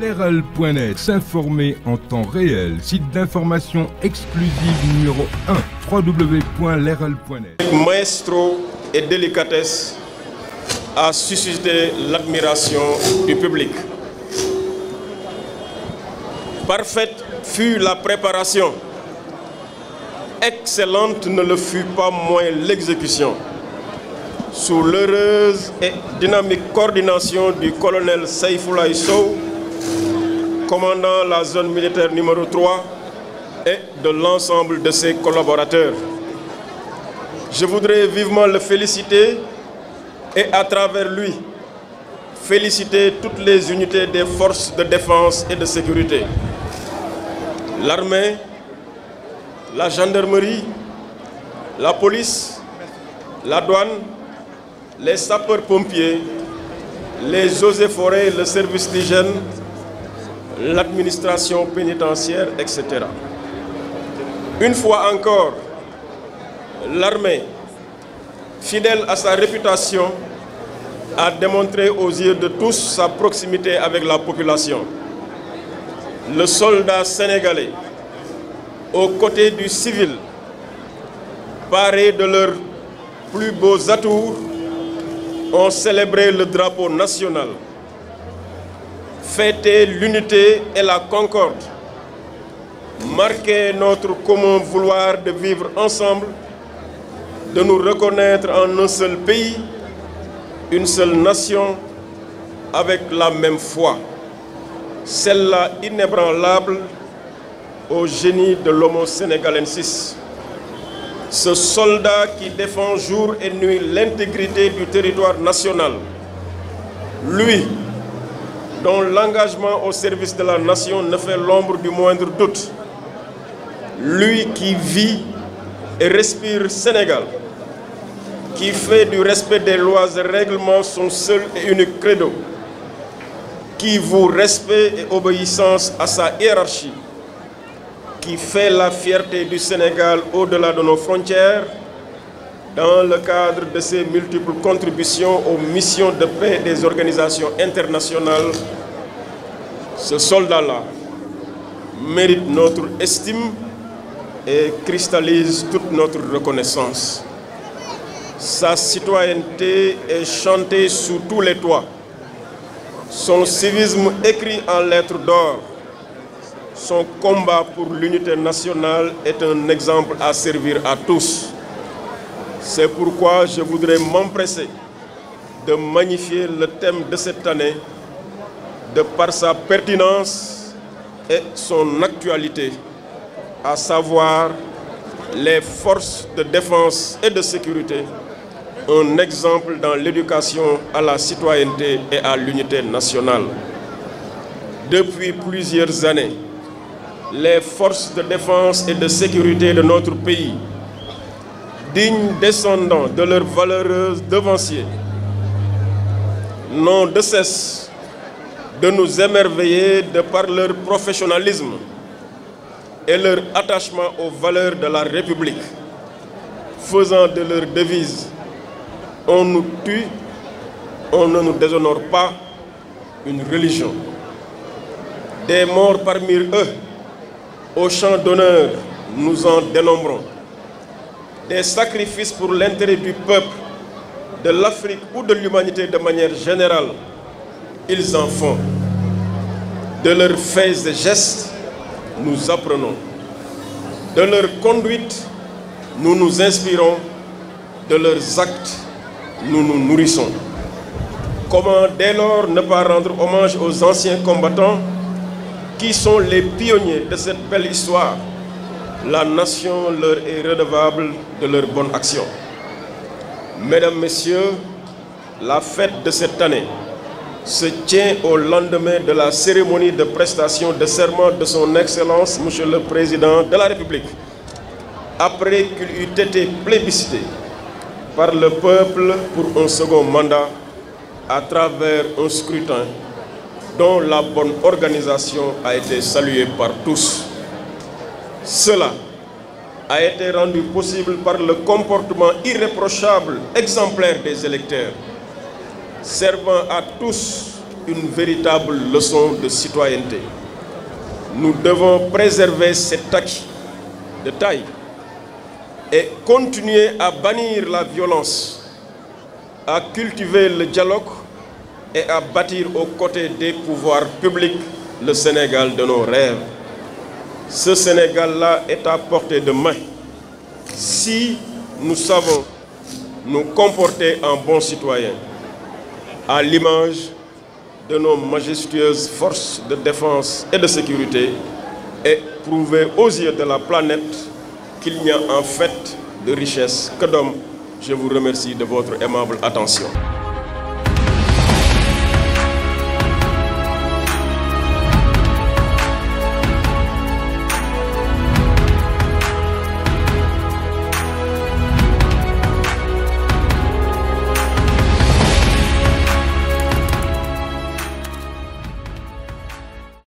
Leral.net, s'informer en temps réel. Site d'information exclusive numéro 1, www.leral.net. Maestro et délicatesse a suscité l'admiration du public. Parfaite fut la préparation. Excellente ne le fut pas moins l'exécution. Sous l'heureuse et dynamique coordination du colonel Saifoulaye Sow, commandant la zone militaire numéro 3, et de l'ensemble de ses collaborateurs. Je voudrais vivement le féliciter et à travers lui, féliciter toutes les unités des forces de défense et de sécurité. L'armée, la gendarmerie, la police, la douane, les sapeurs-pompiers, les eaux et forêts, le service d'hygiène, l'administration pénitentiaire, etc. Une fois encore, l'armée, fidèle à sa réputation, a démontré aux yeux de tous sa proximité avec la population. Le soldat sénégalais, aux côtés du civil, parés de leurs plus beaux atours, ont célébré le drapeau national, fêté l'unité et la concorde, marqué notre commun vouloir de vivre ensemble, de nous reconnaître en un seul pays, une seule nation, avec la même foi, celle-là inébranlable au génie de l'homo sénégalensis. Ce soldat qui défend jour et nuit l'intégrité du territoire national, lui, dont l'engagement au service de la nation ne fait l'ombre du moindre doute, lui qui vit et respire Sénégal, qui fait du respect des lois et règlements son seul et unique credo, qui voue respect et obéissance à sa hiérarchie, qui fait la fierté du Sénégal au-delà de nos frontières, dans le cadre de ses multiples contributions aux missions de paix des organisations internationales. Ce soldat-là mérite notre estime et cristallise toute notre reconnaissance. Sa citoyenneté est chantée sous tous les toits. Son civisme écrit en lettres d'or. Son combat pour l'unité nationale est un exemple à servir à tous. C'est pourquoi je voudrais m'empresser de magnifier le thème de cette année de par sa pertinence et son actualité, à savoir les forces de défense et de sécurité, un exemple dans l'éducation à la citoyenneté et à l'unité nationale. Depuis plusieurs années, les forces de défense et de sécurité de notre pays, dignes descendants de leurs valeureux devanciers, n'ont de cesse de nous émerveiller de par leur professionnalisme et leur attachement aux valeurs de la République, faisant de leur devise « On nous tue, on ne nous déshonore pas » une religion. Des morts parmi eux, au champ d'honneur, nous en dénombrons. Des sacrifices pour l'intérêt du peuple, de l'Afrique ou de l'humanité de manière générale, ils en font. De leurs faits et gestes, nous apprenons. De leur conduite, nous nous inspirons. De leurs actes, nous nous nourrissons. Comment dès lors ne pas rendre hommage aux anciens combattants qui sont les pionniers de cette belle histoire? La nation leur est redevable de leur bonne action. Mesdames, Messieurs, la fête de cette année se tient au lendemain de la cérémonie de prestation de serment de son Excellence, Monsieur le Président de la République, après qu'il eut été plébiscité par le peuple pour un second mandat à travers un scrutin dont la bonne organisation a été saluée par tous. Cela a été rendu possible par le comportement irréprochable, exemplaire des électeurs, servant à tous une véritable leçon de citoyenneté. Nous devons préserver cet acquis de taille et continuer à bannir la violence, à cultiver le dialogue et à bâtir aux côtés des pouvoirs publics le Sénégal de nos rêves. Ce Sénégal-là est à portée de main si nous savons nous comporter en bons citoyens, à l'image de nos majestueuses forces de défense et de sécurité, et prouver aux yeux de la planète qu'il n'y a en fait de richesse que d'hommes. Je vous remercie de votre aimable attention.